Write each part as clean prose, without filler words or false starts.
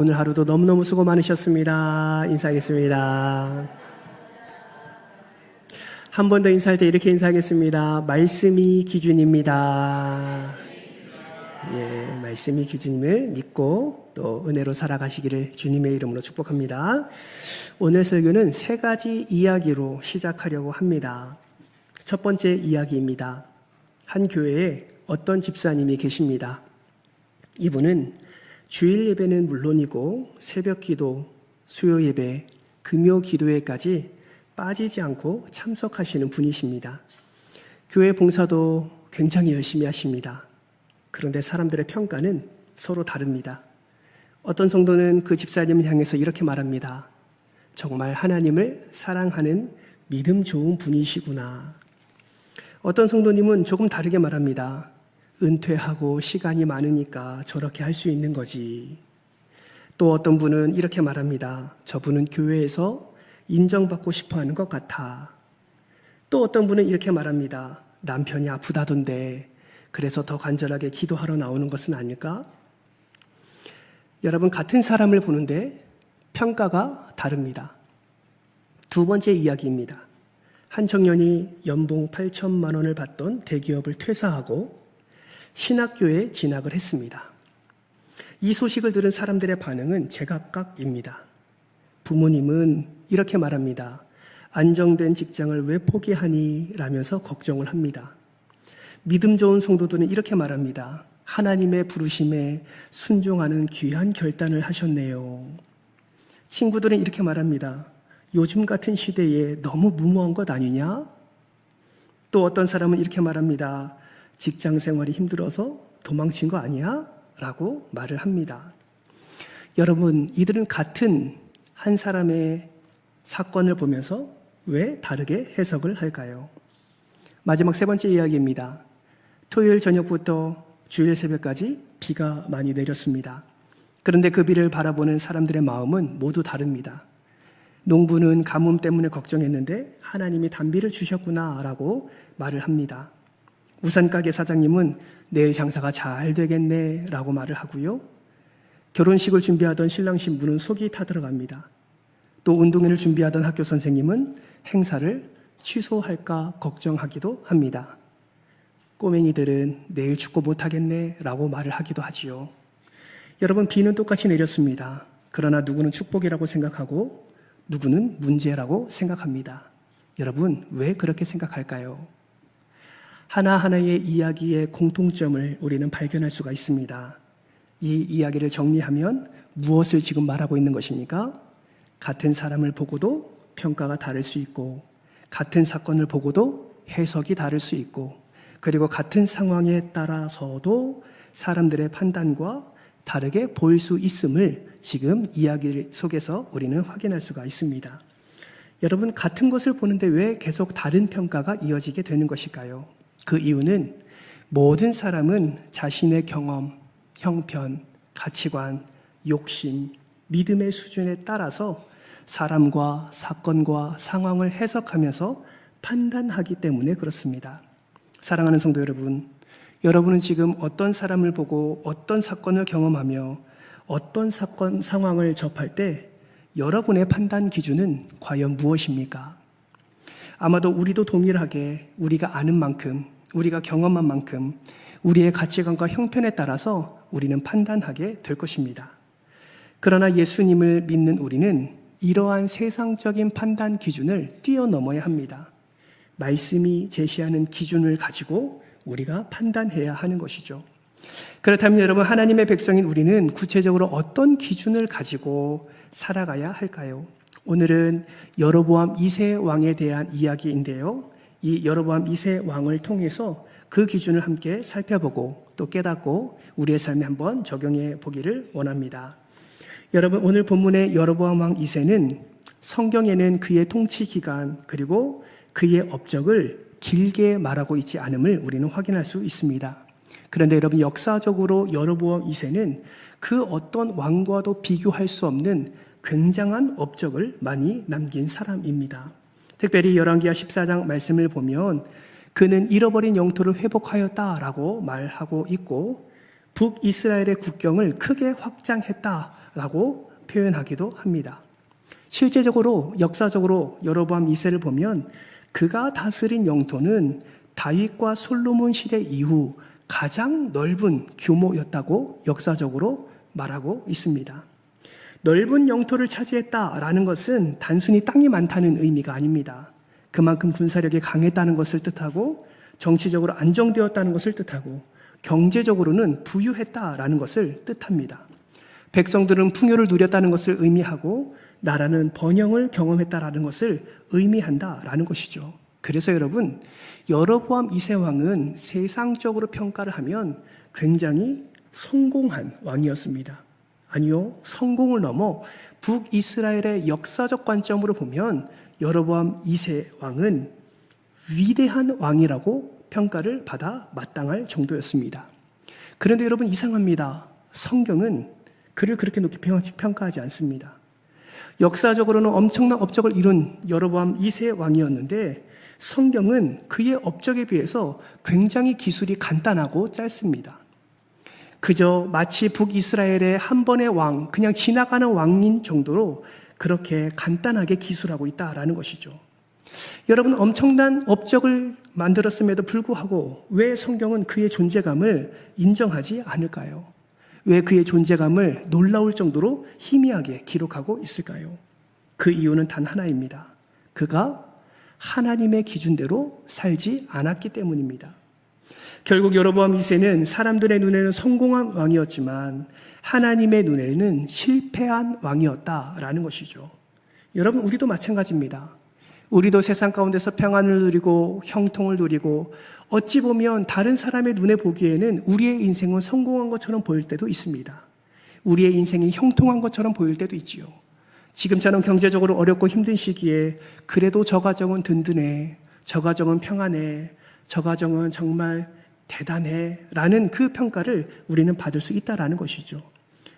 오늘 하루도 너무너무 수고 많으셨습니다. 인사하겠습니다. 한 번 더 인사할 때 이렇게 인사하겠습니다. 말씀이 기준입니다. 말씀이 기준임을 믿고 또 은혜로 살아가시기를 주님의 이름으로 축복합니다. 오늘 설교는 세 가지 이야기로 시작하려고 합니다. 첫 번째 이야기입니다. 한 교회에 어떤 집사님이 계십니다. 이분은 주일 예배는 물론이고 새벽 기도, 수요 예배, 금요 기도회까지 빠지지 않고 참석하시는 분이십니다. 교회 봉사도 굉장히 열심히 하십니다. 그런데 사람들의 평가는 서로 다릅니다. 어떤 성도는 그 집사님을 향해서 이렇게 말합니다. 정말 하나님을 사랑하는 믿음 좋은 분이시구나. 어떤 성도님은 조금 다르게 말합니다. 은퇴하고 시간이 많으니까 저렇게 할 수 있는 거지. 또 어떤 분은 이렇게 말합니다. 저분은 교회에서 인정받고 싶어 하는 것 같아. 또 어떤 분은 이렇게 말합니다. 남편이 아프다던데 그래서 더 간절하게 기도하러 나오는 것은 아닐까? 여러분, 같은 사람을 보는데 평가가 다릅니다. 두 번째 이야기입니다. 한 청년이 연봉 8천만 원을 받던 대기업을 퇴사하고 신학교에 진학을 했습니다. 이 소식을 들은 사람들의 반응은 제각각입니다. 부모님은 이렇게 말합니다. 안정된 직장을 왜 포기하니? 라면서 걱정을 합니다. 믿음 좋은 성도들은 이렇게 말합니다. 하나님의 부르심에 순종하는 귀한 결단을 하셨네요. 친구들은 이렇게 말합니다. 요즘 같은 시대에 너무 무모한 것 아니냐? 또 어떤 사람은 이렇게 말합니다. 직장 생활이 힘들어서 도망친 거 아니야? 라고 말을 합니다. 여러분, 이들은 같은 한 사람의 사건을 보면서 왜 다르게 해석을 할까요? 마지막 세 번째 이야기입니다. 토요일 저녁부터 주일 새벽까지 비가 많이 내렸습니다. 그런데 그 비를 바라보는 사람들의 마음은 모두 다릅니다. 농부는 가뭄 때문에 걱정했는데 하나님이 단비를 주셨구나 라고 말을 합니다. 우산가게 사장님은 내일 장사가 잘 되겠네 라고 말을 하고요. 결혼식을 준비하던 신랑 신부는 속이 타들어갑니다. 또 운동회를 준비하던 학교 선생님은 행사를 취소할까 걱정하기도 합니다. 꼬맹이들은 내일 축구 못하겠네 라고 말을 하기도 하지요. 여러분, 비는 똑같이 내렸습니다. 그러나 누구는 축복이라고 생각하고 누구는 문제라고 생각합니다. 여러분, 왜 그렇게 생각할까요? 하나하나의 이야기의 공통점을 우리는 발견할 수가 있습니다. 이 이야기를 정리하면 무엇을 지금 말하고 있는 것입니까? 같은 사람을 보고도 평가가 다를 수 있고, 같은 사건을 보고도 해석이 다를 수 있고, 그리고 같은 상황에 따라서도 사람들의 판단과 다르게 보일 수 있음을 지금 이야기 속에서 우리는 확인할 수가 있습니다. 여러분, 같은 것을 보는데 왜 계속 다른 평가가 이어지게 되는 것일까요? 그 이유는 모든 사람은 자신의 경험, 형편, 가치관, 욕심, 믿음의 수준에 따라서 사람과 사건과 상황을 해석하면서 판단하기 때문에 그렇습니다. 사랑하는 성도 여러분, 여러분은 지금 어떤 사람을 보고 어떤 사건을 경험하며 어떤 사건, 상황을 접할 때 여러분의 판단 기준은 과연 무엇입니까? 아마도 우리도 동일하게 우리가 아는 만큼, 우리가 경험한 만큼 우리의 가치관과 형편에 따라서 우리는 판단하게 될 것입니다. 그러나 예수님을 믿는 우리는 이러한 세상적인 판단 기준을 뛰어넘어야 합니다. 말씀이 제시하는 기준을 가지고 우리가 판단해야 하는 것이죠. 그렇다면 여러분, 하나님의 백성인 우리는 구체적으로 어떤 기준을 가지고 살아가야 할까요? 오늘은 여로보암 2세 왕에 대한 이야기인데요. 이 여로보암 2세 왕을 통해서 그 기준을 함께 살펴보고 또 깨닫고 우리의 삶에 한번 적용해 보기를 원합니다. 여러분, 오늘 본문의 여로보암 왕 2세는 성경에는 그의 통치 기간 그리고 그의 업적을 길게 말하고 있지 않음을 우리는 확인할 수 있습니다. 그런데 여러분, 역사적으로 여로보암 2세는 그 어떤 왕과도 비교할 수 없는 굉장한 업적을 많이 남긴 사람입니다. 특별히 열왕기하 14장 말씀을 보면 그는 잃어버린 영토를 회복하였다라고 말하고 있고 북이스라엘의 국경을 크게 확장했다 라고 표현하기도 합니다. 실제적으로 역사적으로 여로보암 2세를 보면 그가 다스린 영토는 다윗과 솔로몬 시대 이후 가장 넓은 규모였다고 역사적으로 말하고 있습니다. 넓은 영토를 차지했다라는 것은 단순히 땅이 많다는 의미가 아닙니다. 그만큼 군사력이 강했다는 것을 뜻하고 정치적으로 안정되었다는 것을 뜻하고 경제적으로는 부유했다라는 것을 뜻합니다. 백성들은 풍요를 누렸다는 것을 의미하고 나라는 번영을 경험했다라는 것을 의미한다라는 것이죠. 그래서 여러분, 여로보암 2세 왕은 세상적으로 평가를 하면 굉장히 성공한 왕이었습니다. 아니요, 성공을 넘어 북이스라엘의 역사적 관점으로 보면 여로보암 2세 왕은 위대한 왕이라고 평가를 받아 마땅할 정도였습니다. 그런데 여러분, 이상합니다. 성경은 그를 그렇게 높게 평가하지 않습니다. 역사적으로는 엄청난 업적을 이룬 여로보암 2세 왕이었는데 성경은 그의 업적에 비해서 굉장히 기술이 간단하고 짧습니다. 그저 마치 북이스라엘의 한 번의 왕, 그냥 지나가는 왕인 정도로 그렇게 간단하게 기술하고 있다라는 것이죠. 여러분, 엄청난 업적을 만들었음에도 불구하고 왜 성경은 그의 존재감을 인정하지 않을까요? 왜 그의 존재감을 놀라울 정도로 희미하게 기록하고 있을까요? 그 이유는 단 하나입니다. 그가 하나님의 기준대로 살지 않았기 때문입니다. 결국 여로보암 2세는 사람들의 눈에는 성공한 왕이었지만 하나님의 눈에는 실패한 왕이었다라는 것이죠. 여러분, 우리도 마찬가지입니다. 우리도 세상 가운데서 평안을 누리고 형통을 누리고 어찌 보면 다른 사람의 눈에 보기에는 우리의 인생은 성공한 것처럼 보일 때도 있습니다. 우리의 인생이 형통한 것처럼 보일 때도 있지요. 지금처럼 경제적으로 어렵고 힘든 시기에 그래도 저 가정은 든든해, 저 가정은 평안해, 저 가정은 정말 대단해 라는 그 평가를 우리는 받을 수 있다라는 것이죠.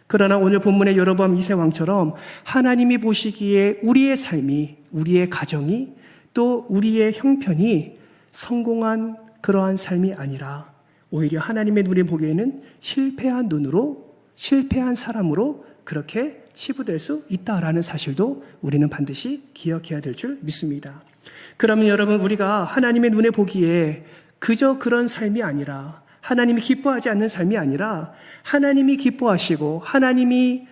그러나 오늘 본문의 여로보암 2세 왕처럼 하나님이 보시기에 우리의 삶이, 우리의 가정이, 또 우리의 형편이 성공한 그러한 삶이 아니라 오히려 하나님의 눈에 보기에는 실패한 눈으로, 실패한 사람으로 그렇게 치부될 수 있다라는 사실도 우리는 반드시 기억해야 될 줄 믿습니다. 그러면 여러분, 우리가 하나님의 눈에 보기에 그저 그런 삶이 아니라, 하나님이 기뻐하지 않는 삶이 아니라 하나님이 기뻐하시고 하나님이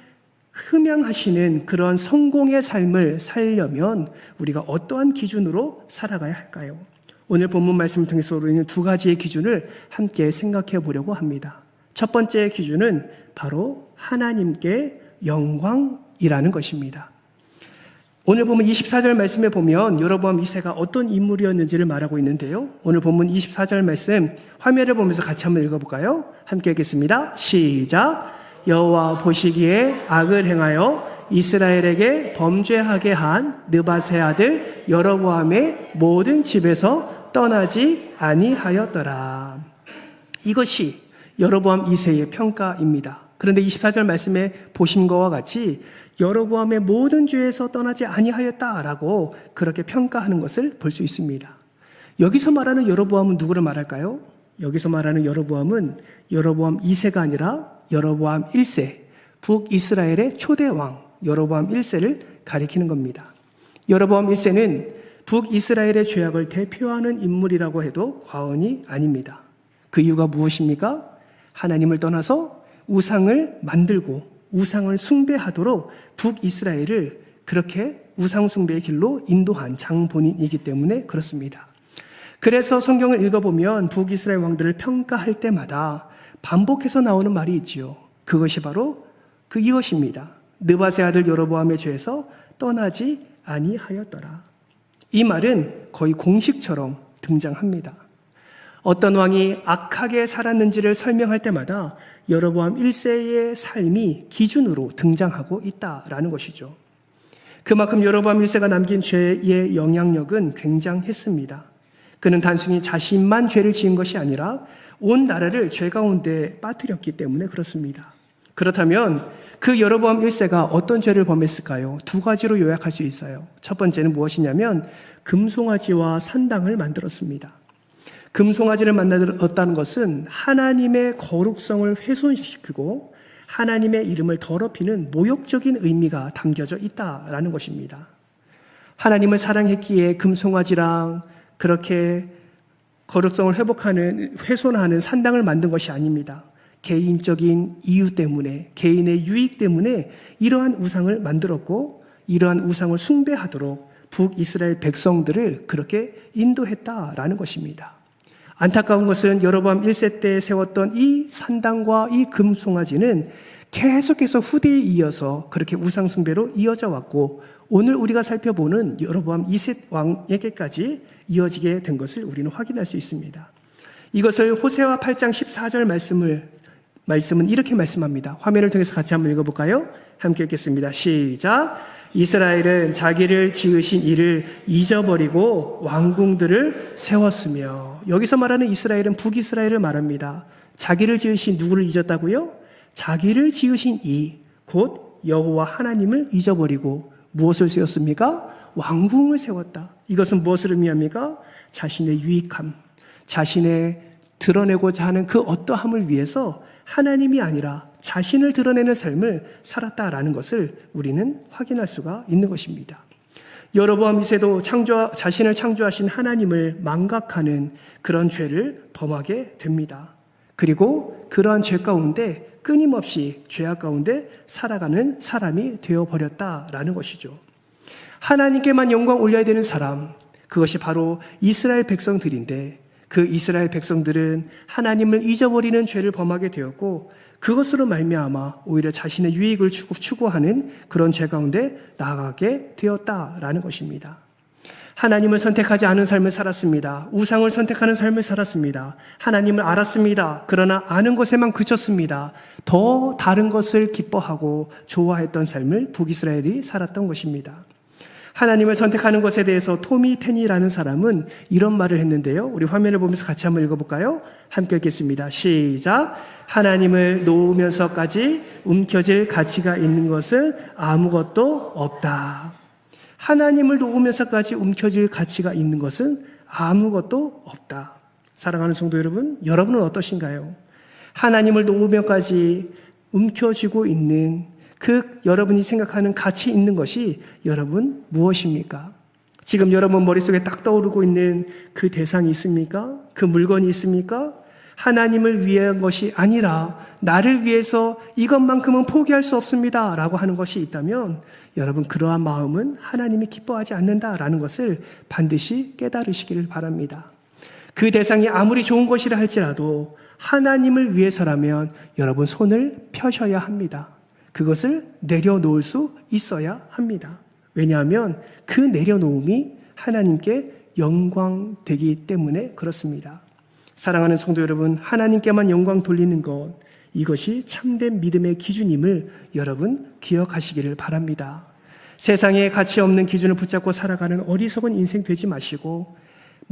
흠양하시는 그런 성공의 삶을 살려면 우리가 어떠한 기준으로 살아가야 할까요? 오늘 본문 말씀을 통해서 우리는 두 가지의 기준을 함께 생각해 보려고 합니다. 첫 번째 기준은 바로 하나님께 영광이라는 것입니다. 오늘 본문 24절 말씀에 보면 여로보암 2세가 어떤 인물이었는지를 말하고 있는데요. 오늘 본문 24절 말씀 화면을 보면서 같이 한번 읽어볼까요? 함께 읽겠습니다. 시작. 여호와 보시기에 악을 행하여 이스라엘에게 범죄하게 한 느밧의 아들 여로보암의 모든 집에서 떠나지 아니하였더라. 이것이 여로보암 2세의 평가입니다. 그런데 24절 말씀에 보신 것과 같이 여로보암의 모든 죄에서 떠나지 아니하였다라고 그렇게 평가하는 것을 볼 수 있습니다. 여기서 말하는 여로보암은 누구를 말할까요? 여기서 말하는 여로보암은 여로보암 2세가 아니라 여로보암 1세, 북이스라엘의 초대 왕 여로보암 1세를 가리키는 겁니다. 여로보암 1세는 북이스라엘의 죄악을 대표하는 인물이라고 해도 과언이 아닙니다. 그 이유가 무엇입니까? 하나님을 떠나서 우상을 만들고 우상을 숭배하도록 북이스라엘을 그렇게 우상 숭배의 길로 인도한 장본인이기 때문에 그렇습니다. 그래서 성경을 읽어보면 북이스라엘 왕들을 평가할 때마다 반복해서 나오는 말이 있지요. 그것이 바로 이것입니다. 느밧의 아들 여로보암의 죄에서 떠나지 아니하였더라. 이 말은 거의 공식처럼 등장합니다. 어떤 왕이 악하게 살았는지를 설명할 때마다 여로보암 1세의 삶이 기준으로 등장하고 있다라는 것이죠. 그만큼 여로보암 1세가 남긴 죄의 영향력은 굉장했습니다. 그는 단순히 자신만 죄를 지은 것이 아니라 온 나라를 죄 가운데 빠뜨렸기 때문에 그렇습니다. 그렇다면 그 여로보암 1세가 어떤 죄를 범했을까요? 두 가지로 요약할 수 있어요. 첫 번째는 무엇이냐면 금송아지와 산당을 만들었습니다. 금송아지를 만들었다는 것은 하나님의 거룩성을 훼손시키고 하나님의 이름을 더럽히는 모욕적인 의미가 담겨져 있다라는 것입니다. 하나님을 사랑했기에 금송아지랑 그렇게 거룩성을 훼손하는 산당을 만든 것이 아닙니다. 개인적인 이유 때문에, 개인의 유익 때문에 이러한 우상을 만들었고 이러한 우상을 숭배하도록 북이스라엘 백성들을 그렇게 인도했다라는 것입니다. 안타까운 것은 여로보암 1세 때 세웠던 이 산당과 이 금송아지는 계속해서 후대에 이어서 그렇게 우상 숭배로 이어져 왔고 오늘 우리가 살펴보는 여로보암 2세 왕에게까지 이어지게 된 것을 우리는 확인할 수 있습니다. 이것을 호세아 8장 14절 말씀은 이렇게 말씀합니다. 화면을 통해서 같이 한번 읽어볼까요? 함께 읽겠습니다. 시작. 이스라엘은 자기를 지으신 이를 잊어버리고 왕궁들을 세웠으며, 여기서 말하는 이스라엘은 북이스라엘을 말합니다. 자기를 지으신 누구를 잊었다고요? 자기를 지으신 이, 곧 여호와 하나님을 잊어버리고 무엇을 세웠습니까? 왕궁을 세웠다. 이것은 무엇을 의미합니까? 자신의 유익함, 자신의 드러내고자 하는 그 어떠함을 위해서 하나님이 아니라 자신을 드러내는 삶을 살았다라는 것을 우리는 확인할 수가 있는 것입니다. 여로보암 2세도 자신을 창조하신 하나님을 망각하는 그런 죄를 범하게 됩니다. 그리고 그러한 죄 가운데 끊임없이 죄악 가운데 살아가는 사람이 되어버렸다라는 것이죠. 하나님께만 영광 올려야 되는 사람, 그것이 바로 이스라엘 백성들인데 그 이스라엘 백성들은 하나님을 잊어버리는 죄를 범하게 되었고 그것으로 말미암아 오히려 자신의 유익을 추구하는 그런 죄 가운데 나아가게 되었다라는 것입니다. 하나님을 선택하지 않은 삶을 살았습니다. 우상을 선택하는 삶을 살았습니다. 하나님을 알았습니다. 그러나 아는 것에만 그쳤습니다. 더 다른 것을 기뻐하고 좋아했던 삶을 북이스라엘이 살았던 것입니다. 하나님을 선택하는 것에 대해서 토미 테니라는 사람은 이런 말을 했는데요. 우리 화면을 보면서 같이 한번 읽어볼까요? 함께 읽겠습니다. 시작. 하나님을 놓으면서까지 움켜쥘 가치가 있는 것은 아무것도 없다. 하나님을 놓으면서까지 움켜쥘 가치가 있는 것은 아무것도 없다. 사랑하는 성도 여러분, 여러분은 어떠신가요? 하나님을 놓으면까지 움켜쥐고 있는 그 여러분이 생각하는 가치 있는 것이 여러분 무엇입니까? 지금 여러분 머릿속에 딱 떠오르고 있는 그 대상이 있습니까? 그 물건이 있습니까? 하나님을 위한 것이 아니라 나를 위해서 이것만큼은 포기할 수 없습니다 라고 하는 것이 있다면 여러분 그러한 마음은 하나님이 기뻐하지 않는다라는 것을 반드시 깨달으시기를 바랍니다. 그 대상이 아무리 좋은 것이라 할지라도 하나님을 위해서라면 여러분 손을 펴셔야 합니다. 그것을 내려놓을 수 있어야 합니다. 왜냐하면 그 내려놓음이 하나님께 영광되기 때문에 그렇습니다. 사랑하는 성도 여러분, 하나님께만 영광 돌리는 것, 이것이 참된 믿음의 기준임을 여러분 기억하시기를 바랍니다. 세상에 가치 없는 기준을 붙잡고 살아가는 어리석은 인생 되지 마시고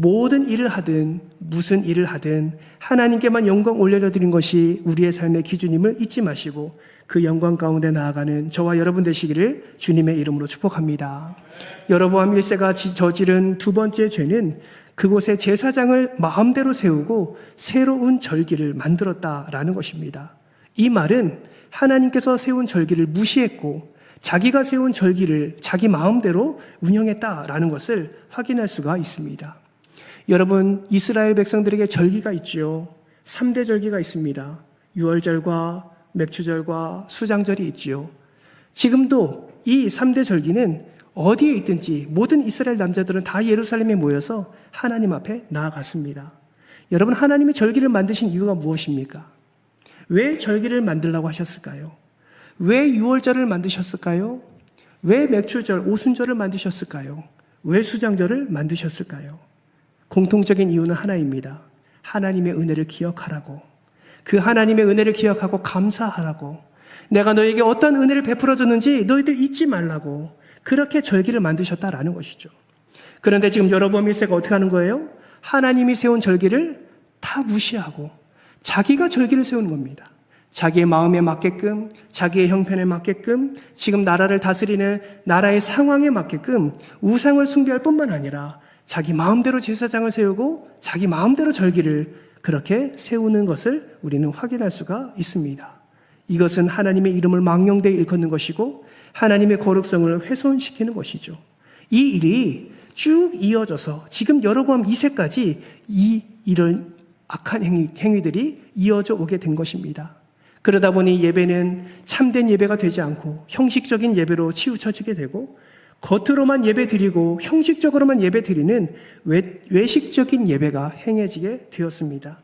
모든 일을 하든 무슨 일을 하든 하나님께만 영광 올려드리는 것이 우리의 삶의 기준임을 잊지 마시고 그 영광 가운데 나아가는 저와 여러분 되시기를 주님의 이름으로 축복합니다. 여로보암 1세가 저지른 두 번째 죄는 그곳에 제사장을 마음대로 세우고 새로운 절기를 만들었다라는 것입니다. 이 말은 하나님께서 세운 절기를 무시했고 자기가 세운 절기를 자기 마음대로 운영했다라는 것을 확인할 수가 있습니다. 여러분, 이스라엘 백성들에게 절기가 있지요. 3대 절기가 있습니다. 유월절과 맥추절과 수장절이 있지요. 지금도 이 3대 절기는 어디에 있든지 모든 이스라엘 남자들은 다 예루살렘에 모여서 하나님 앞에 나아갔습니다. 여러분, 하나님이 절기를 만드신 이유가 무엇입니까? 왜 절기를 만들라고 하셨을까요? 왜 유월절을 만드셨을까요? 왜 맥추절, 오순절을 만드셨을까요? 왜 수장절을 만드셨을까요? 공통적인 이유는 하나입니다. 하나님의 은혜를 기억하라고. 그 하나님의 은혜를 기억하고 감사하라고. 내가 너에게 어떤 은혜를 베풀어줬는지 너희들 잊지 말라고. 그렇게 절기를 만드셨다라는 것이죠. 그런데 지금 여로보암 1세가 어떻게 하는 거예요? 하나님이 세운 절기를 다 무시하고 자기가 절기를 세우는 겁니다. 자기의 마음에 맞게끔, 자기의 형편에 맞게끔, 지금 나라를 다스리는 나라의 상황에 맞게끔 우상을 숭배할 뿐만 아니라 자기 마음대로 제사장을 세우고 자기 마음대로 절기를 그렇게 세우는 것을 우리는 확인할 수가 있습니다. 이것은 하나님의 이름을 망령되이 일컫는 것이고 하나님의 거룩성을 훼손시키는 것이죠. 이 일이 쭉 이어져서 지금 여로보암 2세까지 이런 악한 행위들이 이어져 오게 된 것입니다. 그러다 보니 예배는 참된 예배가 되지 않고 형식적인 예배로 치우쳐지게 되고 겉으로만 예배 드리고 형식적으로만 예배 드리는 외식적인 예배가 행해지게 되었습니다.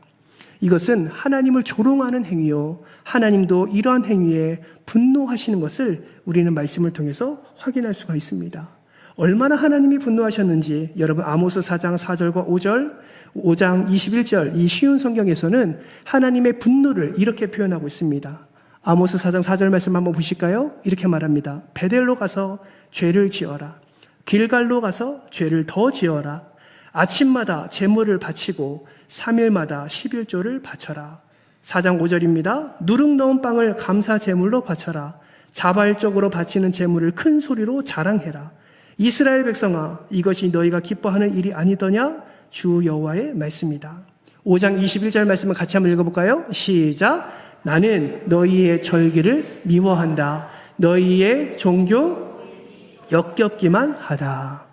이것은 하나님을 조롱하는 행위요. 하나님도 이러한 행위에 분노하시는 것을 우리는 말씀을 통해서 확인할 수가 있습니다. 얼마나 하나님이 분노하셨는지 여러분 아모스 4장 4절과 5절, 5장 21절 이 쉬운 성경에서는 하나님의 분노를 이렇게 표현하고 있습니다. 아모스 4장 4절 말씀 한번 보실까요? 이렇게 말합니다. 베델로 가서 죄를 지어라. 길갈로 가서 죄를 더 지어라. 아침마다 제물을 바치고 3일마다 11조를 바쳐라. 4장 5절입니다. 누룩 넣은 빵을 감사 제물로 바쳐라. 자발적으로 바치는 제물을 큰 소리로 자랑해라. 이스라엘 백성아, 이것이 너희가 기뻐하는 일이 아니더냐? 주 여호와의 말씀이다. 5장 21절 말씀을 같이 한번 읽어볼까요? 시작. 나는 너희의 절기를 미워한다. 너희의 종교 역겹기만 하다.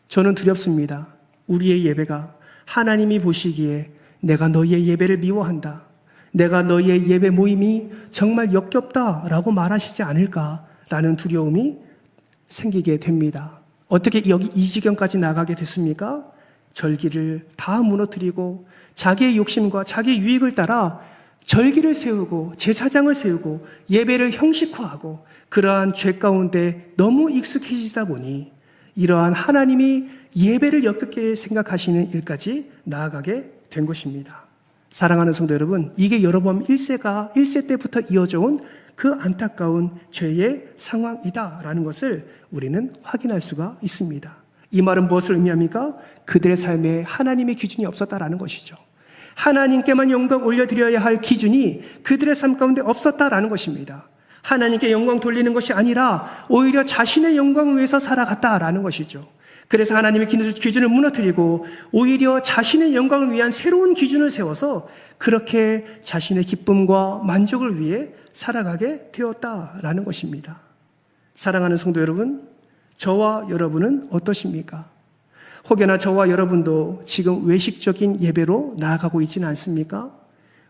저는 두렵습니다. 우리의 예배가 하나님이 보시기에 내가 너희의 예배를 미워한다. 내가 너희의 예배 모임이 정말 역겹다라고 말하시지 않을까라는 두려움이 생기게 됩니다. 어떻게 여기 이 지경까지 나가게 됐습니까? 절기를 다 무너뜨리고 자기의 욕심과 자기의 유익을 따라 절기를 세우고 제사장을 세우고 예배를 형식화하고 그러한 죄 가운데 너무 익숙해지다 보니 이러한 하나님이 예배를 역겹게 생각하시는 일까지 나아가게 된 것입니다. 사랑하는 성도 여러분, 이게 여로보암 1세 때부터 이어져 온 그 안타까운 죄의 상황이다라는 것을 우리는 확인할 수가 있습니다. 이 말은 무엇을 의미합니까? 그들의 삶에 하나님의 기준이 없었다라는 것이죠. 하나님께만 영광 올려드려야 할 기준이 그들의 삶 가운데 없었다라는 것입니다. 하나님께 영광 돌리는 것이 아니라 오히려 자신의 영광을 위해서 살아갔다라는 것이죠. 그래서 하나님의 기준을 무너뜨리고 오히려 자신의 영광을 위한 새로운 기준을 세워서 그렇게 자신의 기쁨과 만족을 위해 살아가게 되었다라는 것입니다. 사랑하는 성도 여러분, 저와 여러분은 어떠십니까? 혹여나 저와 여러분도 지금 외식적인 예배로 나아가고 있지는 않습니까?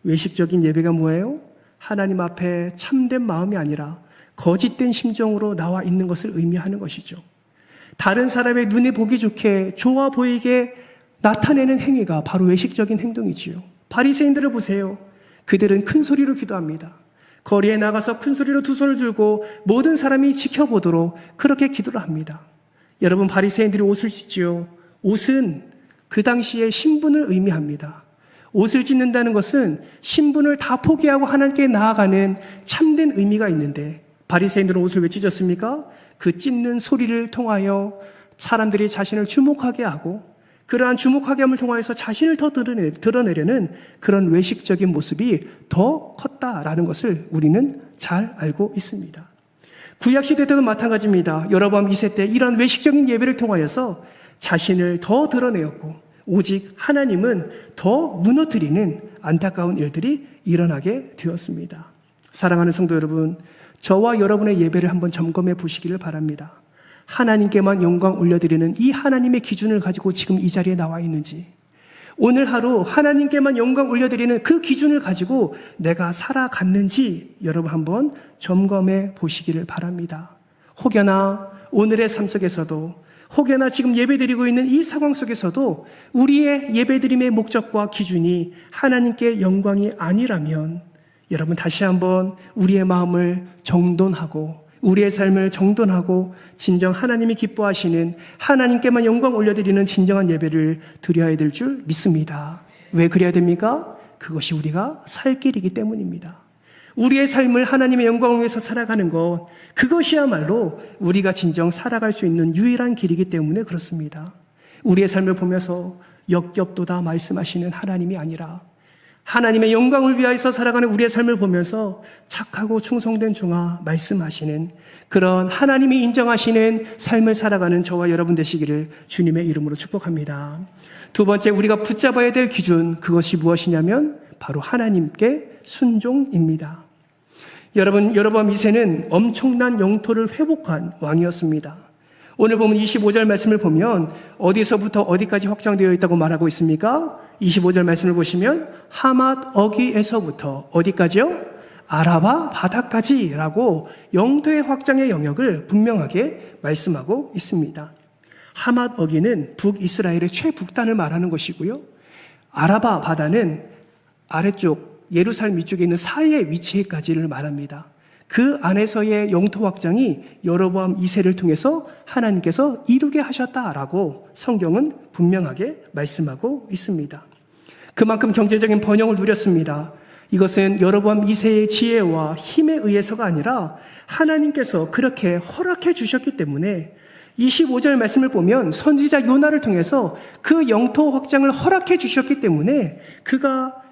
외식적인 예배가 뭐예요? 하나님 앞에 참된 마음이 아니라 거짓된 심정으로 나와 있는 것을 의미하는 것이죠. 다른 사람의 눈에 보기 좋게 좋아 보이게 나타내는 행위가 바로 외식적인 행동이지요. 바리새인들을 보세요. 그들은 큰 소리로 기도합니다. 거리에 나가서 큰 소리로 두 손을 들고 모든 사람이 지켜보도록 그렇게 기도를 합니다. 여러분, 바리새인들이 옷을 찢지요. 옷은 그 당시에 신분을 의미합니다. 옷을 찢는다는 것은 신분을 다 포기하고 하나님께 나아가는 참된 의미가 있는데 바리새인들은 옷을 왜 찢었습니까? 그 찢는 소리를 통하여 사람들이 자신을 주목하게 하고 그러한 주목하게 함을 통하여서 자신을 더 드러내려는 그런 외식적인 모습이 더 컸다라는 것을 우리는 잘 알고 있습니다. 구약시대 때도 마찬가지입니다. 여로보암 2세 때 이런 외식적인 예배를 통하여서 자신을 더 드러내었고 오직 하나님은 더 무너뜨리는 안타까운 일들이 일어나게 되었습니다. 사랑하는 성도 여러분, 저와 여러분의 예배를 한번 점검해 보시기를 바랍니다. 하나님께만 영광 올려드리는 이 하나님의 기준을 가지고 지금 이 자리에 나와 있는지, 오늘 하루 하나님께만 영광 올려드리는 그 기준을 가지고 내가 살아갔는지 여러분 한번 점검해 보시기를 바랍니다. 혹여나 오늘의 삶 속에서도, 혹여나 지금 예배드리고 있는 이 상황 속에서도 우리의 예배드림의 목적과 기준이 하나님께 영광이 아니라면 여러분 다시 한번 우리의 마음을 정돈하고 우리의 삶을 정돈하고 진정 하나님이 기뻐하시는 하나님께만 영광 올려드리는 진정한 예배를 드려야 될 줄 믿습니다. 왜 그래야 됩니까? 그것이 우리가 살 길이기 때문입니다. 우리의 삶을 하나님의 영광을 위해서 살아가는 것, 그것이야말로 우리가 진정 살아갈 수 있는 유일한 길이기 때문에 그렇습니다. 우리의 삶을 보면서 역겹도다 말씀하시는 하나님이 아니라 하나님의 영광을 위하여서 살아가는 우리의 삶을 보면서 착하고 충성된 종아 말씀하시는 그런 하나님이 인정하시는 삶을 살아가는 저와 여러분 되시기를 주님의 이름으로 축복합니다. 두 번째, 우리가 붙잡아야 될 기준, 그것이 무엇이냐면 바로 하나님께 순종입니다. 여러분, 여로보암 2세는 엄청난 영토를 회복한 왕이었습니다. 오늘 보면 25절 말씀을 보면 어디서부터 어디까지 확장되어 있다고 말하고 있습니까? 25절 말씀을 보시면 하맛 어귀에서부터 어디까지요? 아라바 바다까지라고 영토의 확장의 영역을 분명하게 말씀하고 있습니다. 하맛 어귀는 북이스라엘의 최북단을 말하는 것이고요. 아라바 바다는 아래쪽 예루살렘 위쪽에 있는 사해의 위치까지를 말합니다. 그 안에서의 영토 확장이 여로보암 2세를 통해서 하나님께서 이루게 하셨다라고 성경은 분명하게 말씀하고 있습니다. 그만큼 경제적인 번영을 누렸습니다. 이것은 여로보암 2세의 지혜와 힘에 의해서가 아니라 하나님께서 그렇게 허락해 주셨기 때문에 25절 말씀을 보면 선지자 요나를 통해서 그 영토 확장을 허락해 주셨기 때문에 그가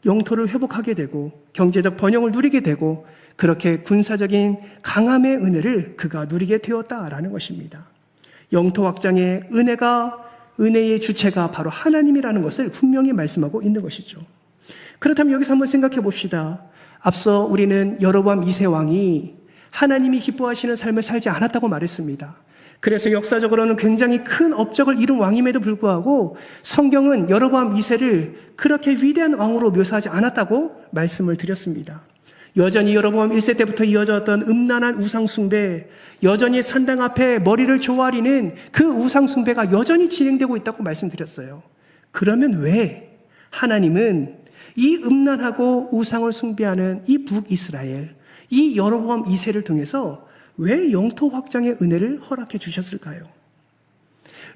영토를 회복하게 되고 경제적 번영을 누리게 되고 그렇게 군사적인 강함의 은혜를 그가 누리게 되었다라는 것입니다. 영토 확장의 은혜의 주체가 바로 하나님이라는 것을 분명히 말씀하고 있는 것이죠. 그렇다면 여기서 한번 생각해 봅시다. 앞서 우리는 여로보암 2세 왕이 하나님이 기뻐하시는 삶을 살지 않았다고 말했습니다. 그래서 역사적으로는 굉장히 큰 업적을 이룬 왕임에도 불구하고 성경은 여로보암 2세를 그렇게 위대한 왕으로 묘사하지 않았다고 말씀을 드렸습니다. 여전히 여로보암 1세 때부터 이어졌던 음란한 우상숭배, 여전히 산당 앞에 머리를 조아리는 그 우상숭배가 여전히 진행되고 있다고 말씀드렸어요. 그러면 왜 하나님은 이 음란하고 우상을 숭배하는 이 북이스라엘, 이 여로보암 2세를 통해서 왜 영토 확장의 은혜를 허락해 주셨을까요?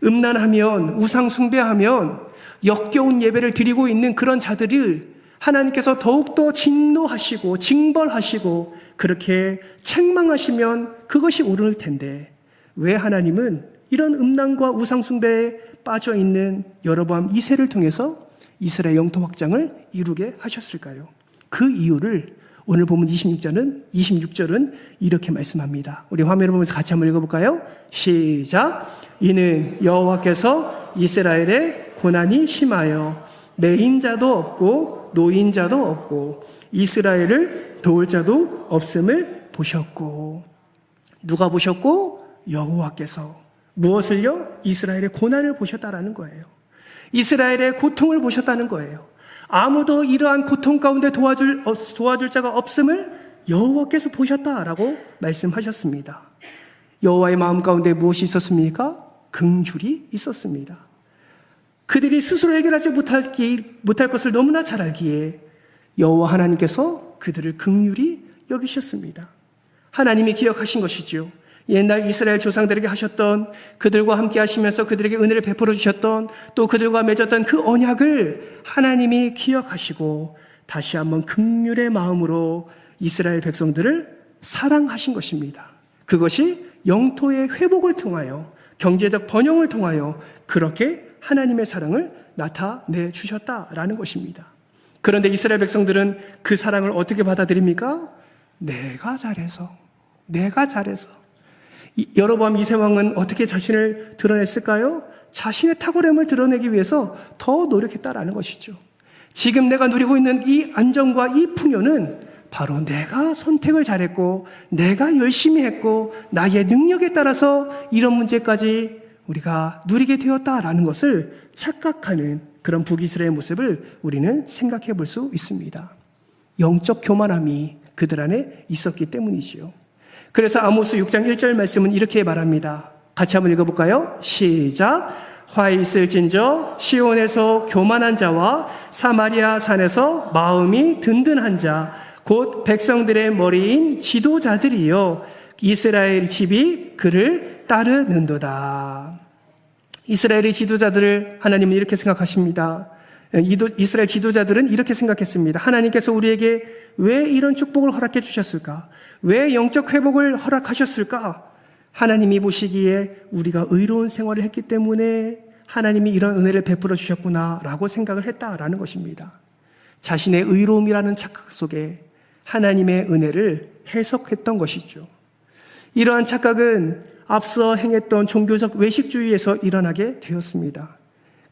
음란하면, 우상 숭배하면 역겨운 예배를 드리고 있는 그런 자들을 하나님께서 더욱더 진노하시고 징벌하시고 그렇게 책망하시면 그것이 옳을 텐데 왜 하나님은 이런 음란과 우상 숭배에 빠져 있는 여로보암 2세를 통해서 이스라엘 영토 확장을 이루게 하셨을까요? 그 이유를 오늘 보면 26절은 이렇게 말씀합니다. 우리 화면을 보면서 같이 한번 읽어볼까요? 시작. 이는 여호와께서 이스라엘의 고난이 심하여 매인자도 없고 노인자도 없고 이스라엘을 도울 자도 없음을 보셨고. 누가 보셨고? 여호와께서. 무엇을요? 이스라엘의 고난을 보셨다라는 거예요. 이스라엘의 고통을 보셨다는 거예요. 아무도 이러한 고통 가운데 도와줄 자가 없음을 여호와께서 보셨다라고 말씀하셨습니다. 여호와의 마음 가운데 무엇이 있었습니까? 긍휼이 있었습니다. 그들이 스스로 해결하지 못할 것을 너무나 잘 알기에 여호와 하나님께서 그들을 긍휼히 여기셨습니다. 하나님이 기억하신 것이죠. 옛날 이스라엘 조상들에게 하셨던, 그들과 함께 하시면서 그들에게 은혜를 베풀어 주셨던, 또 그들과 맺었던 그 언약을 하나님이 기억하시고 다시 한번 긍휼의 마음으로 이스라엘 백성들을 사랑하신 것입니다. 그것이 영토의 회복을 통하여, 경제적 번영을 통하여 그렇게 하나님의 사랑을 나타내 주셨다라는 것입니다. 그런데 이스라엘 백성들은 그 사랑을 어떻게 받아들입니까? 내가 잘해서. 여로보암 2세 왕은 어떻게 자신을 드러냈을까요? 자신의 탁월함을 드러내기 위해서 더 노력했다라는 것이죠. 지금 내가 누리고 있는 이 안정과 이 풍요는 바로 내가 선택을 잘했고 내가 열심히 했고 나의 능력에 따라서 이런 문제까지 우리가 누리게 되었다라는 것을 착각하는 그런 북이스라엘의 모습을 우리는 생각해 볼 수 있습니다. 영적 교만함이 그들 안에 있었기 때문이지요. 그래서 아모스 6장 1절 말씀은 이렇게 말합니다. 같이 한번 읽어볼까요? 시작. 화 있을진저 시온에서 교만한 자와 사마리아 산에서 마음이 든든한 자 곧 백성들의 머리인 지도자들이요 이스라엘 집이 그를 따르는도다. 이스라엘의 지도자들을 하나님은 이렇게 생각하십니다. 이스라엘 지도자들은 이렇게 생각했습니다. 하나님께서 우리에게 왜 이런 축복을 허락해 주셨을까? 왜 영적 회복을 허락하셨을까? 하나님이 보시기에 우리가 의로운 생활을 했기 때문에 하나님이 이런 은혜를 베풀어 주셨구나라고 생각을 했다라는 것입니다. 자신의 의로움이라는 착각 속에 하나님의 은혜를 해석했던 것이죠. 이러한 착각은 앞서 행했던 종교적 외식주의에서 일어나게 되었습니다.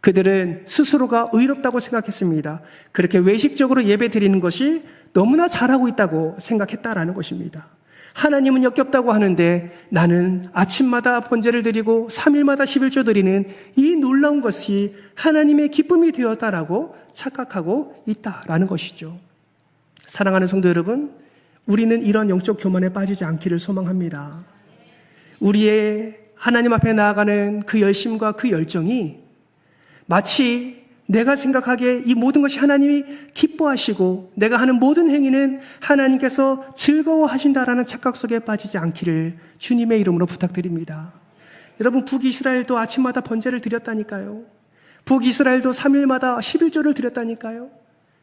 그들은 스스로가 의롭다고 생각했습니다. 그렇게 외식적으로 예배 드리는 것이 너무나 잘하고 있다고 생각했다라는 것입니다. 하나님은 역겹다고 하는데 나는 아침마다 번제를 드리고 3일마다 11조 드리는 이 놀라운 것이 하나님의 기쁨이 되었다라고 착각하고 있다라는 것이죠. 사랑하는 성도 여러분, 우리는 이런 영적 교만에 빠지지 않기를 소망합니다. 우리의 하나님 앞에 나아가는 그 열심과 그 열정이 마치 내가 생각하기에 이 모든 것이 하나님이 기뻐하시고 내가 하는 모든 행위는 하나님께서 즐거워하신다라는 착각 속에 빠지지 않기를 주님의 이름으로 부탁드립니다. 여러분, 북이스라엘도 아침마다 번제를 드렸다니까요. 북이스라엘도 3일마다 11조를 드렸다니까요.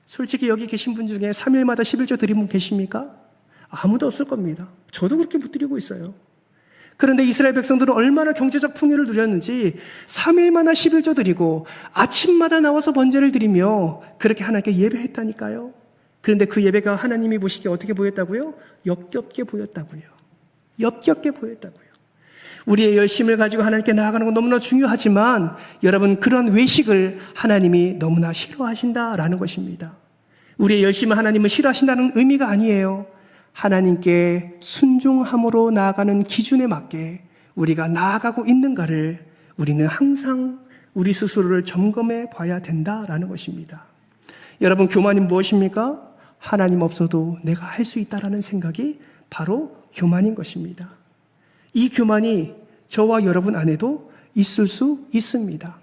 솔직히 여기 계신 분 중에 3일마다 11조 드린 분 계십니까? 아무도 없을 겁니다. 저도 그렇게 못 드리고 있어요. 그런데 이스라엘 백성들은 얼마나 경제적 풍요를 누렸는지 3일마다 11조 드리고 아침마다 나와서 번제를 드리며 그렇게 하나님께 예배했다니까요. 그런데 그 예배가 하나님이 보시기에 어떻게 보였다고요? 역겹게 보였다고요. 역겹게 보였다고요. 우리의 열심을 가지고 하나님께 나아가는 건 너무나 중요하지만 여러분, 그런 외식을 하나님이 너무나 싫어하신다라는 것입니다. 우리의 열심을 하나님은 싫어하신다는 의미가 아니에요. 하나님께 순종함으로 나아가는 기준에 맞게 우리가 나아가고 있는가를 우리는 항상 우리 스스로를 점검해 봐야 된다라는 것입니다. 여러분, 교만이 무엇입니까? 하나님 없어도 내가 할 수 있다라는 생각이 바로 교만인 것입니다. 이 교만이 저와 여러분 안에도 있을 수 있습니다.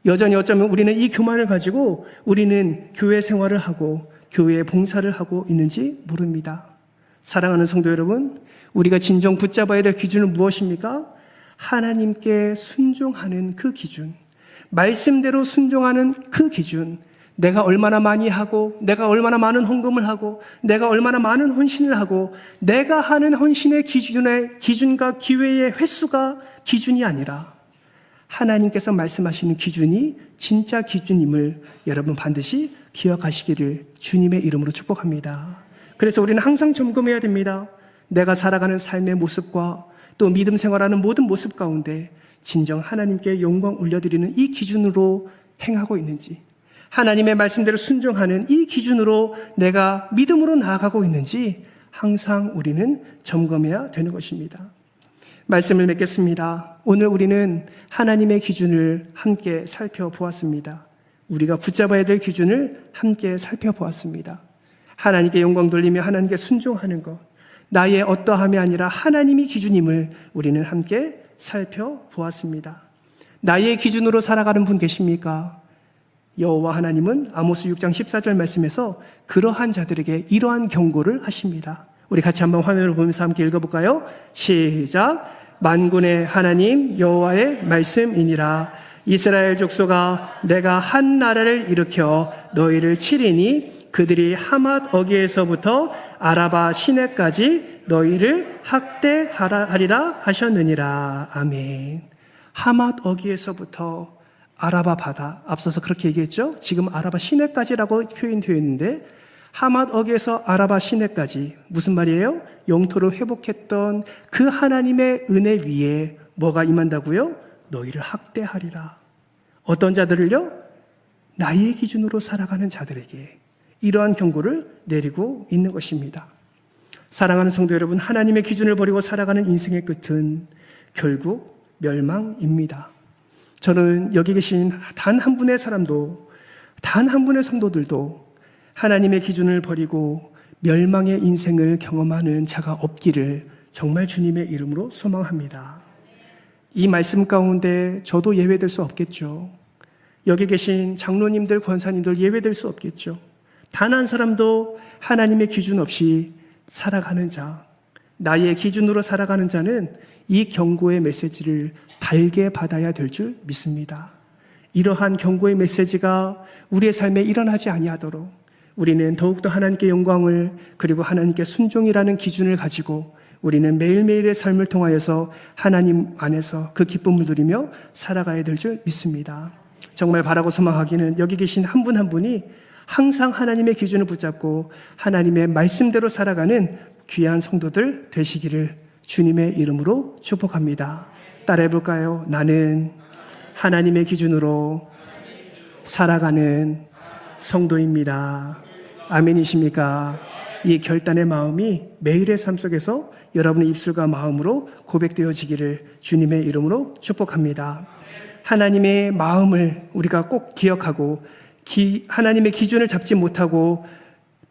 여전히 어쩌면 우리는 이 교만을 가지고 우리는 교회 생활을 하고 교회에 봉사를 하고 있는지 모릅니다. 사랑하는 성도 여러분, 우리가 진정 붙잡아야 될 기준은 무엇입니까? 하나님께 순종하는 그 기준, 말씀대로 순종하는 그 기준, 내가 얼마나 많이 하고 내가 얼마나 많은 헌금을 하고 내가 얼마나 많은 헌신을 하고 내가 하는 헌신의 기준과 기회의 횟수가 기준이 아니라 하나님께서 말씀하시는 기준이 진짜 기준임을 여러분 반드시 기억하시기를 주님의 이름으로 축복합니다. 그래서 우리는 항상 점검해야 됩니다. 내가 살아가는 삶의 모습과 또 믿음 생활하는 모든 모습 가운데 진정 하나님께 영광 올려드리는 이 기준으로 행하고 있는지, 하나님의 말씀대로 순종하는 이 기준으로 내가 믿음으로 나아가고 있는지 항상 우리는 점검해야 되는 것입니다. 말씀을 맺겠습니다. 오늘 우리는 하나님의 기준을 함께 살펴보았습니다. 우리가 붙잡아야 될 기준을 함께 살펴보았습니다. 하나님께 영광 돌리며 하나님께 순종하는 것, 나의 어떠함이 아니라 하나님이 기준임을 우리는 함께 살펴보았습니다. 나의 기준으로 살아가는 분 계십니까? 여호와 하나님은 아모스 6장 14절 말씀에서 그러한 자들에게 이러한 경고를 하십니다. 우리 같이 한번 화면을 보면서 함께 읽어볼까요? 시작. 만군의 하나님 여호와의 말씀이니라. 이스라엘 족속아, 내가 한 나라를 일으켜 너희를 치리니 그들이 하맛 어귀에서부터 아라바 시내까지 너희를 학대하리라 하셨느니라. 아멘. 하맛 어귀에서부터 아라바 바다, 앞서서 그렇게 얘기했죠. 지금 아라바 시내까지라고 표현되어 있는데 하맛 어귀에서 아라바 시내까지 무슨 말이에요? 영토를 회복했던 그 하나님의 은혜 위에 뭐가 임한다고요? 너희를 학대하리라. 어떤 자들을요? 나의 기준으로 살아가는 자들에게 이러한 경고를 내리고 있는 것입니다. 사랑하는 성도 여러분, 하나님의 기준을 버리고 살아가는 인생의 끝은 결국 멸망입니다. 저는 여기 계신 단 한 분의 사람도, 단 한 분의 성도들도 하나님의 기준을 버리고 멸망의 인생을 경험하는 자가 없기를 정말 주님의 이름으로 소망합니다. 이 말씀 가운데 저도 예외될 수 없겠죠. 여기 계신 장로님들, 권사님들 예외될 수 없겠죠. 단 한 사람도 하나님의 기준 없이 살아가는 자, 나의 기준으로 살아가는 자는 이 경고의 메시지를 달게 받아야 될 줄 믿습니다. 이러한 경고의 메시지가 우리의 삶에 일어나지 아니하도록 우리는 더욱더 하나님께 영광을, 그리고 하나님께 순종이라는 기준을 가지고 우리는 매일매일의 삶을 통하여서 하나님 안에서 그 기쁨을 누리며 살아가야 될 줄 믿습니다. 정말 바라고 소망하기는 여기 계신 한 분 한 분이 항상 하나님의 기준을 붙잡고 하나님의 말씀대로 살아가는 귀한 성도들 되시기를 주님의 이름으로 축복합니다. 따라해볼까요? 나는 하나님의 기준으로 살아가는 성도입니다. 아멘이십니까? 이 결단의 마음이 매일의 삶 속에서 여러분의 입술과 마음으로 고백되어지기를 주님의 이름으로 축복합니다. 하나님의 마음을 우리가 꼭 기억하고 하나님의 기준을 잡지 못하고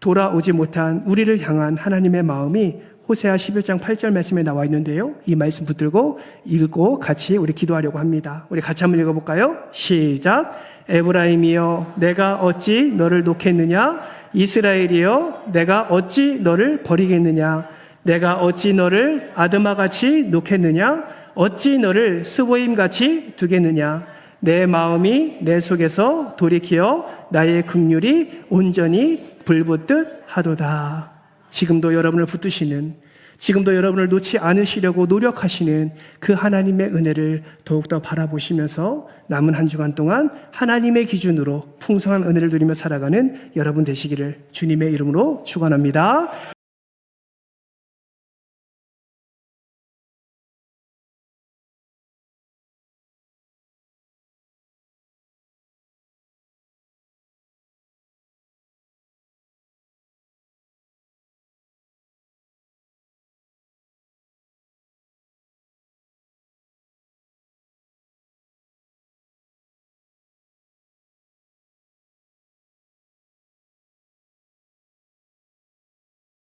돌아오지 못한 우리를 향한 하나님의 마음이 호세아 11장 8절 말씀에 나와 있는데요. 이 말씀 붙들고 읽고 같이 우리 기도하려고 합니다. 우리 같이 한번 읽어볼까요? 시작. 에브라임이여 내가 어찌 너를 놓겠느냐? 이스라엘이여 내가 어찌 너를 버리겠느냐? 내가 어찌 너를 아드마같이 놓겠느냐? 어찌 너를 스보임같이 두겠느냐? 내 마음이 내 속에서 돌이키어 나의 긍휼이 온전히 불붙듯 하도다. 지금도 여러분을 붙드시는, 지금도 여러분을 놓지 않으시려고 노력하시는 그 하나님의 은혜를 더욱더 바라보시면서 남은 한 주간 동안 하나님의 기준으로 풍성한 은혜를 누리며 살아가는 여러분 되시기를 주님의 이름으로 축원합니다.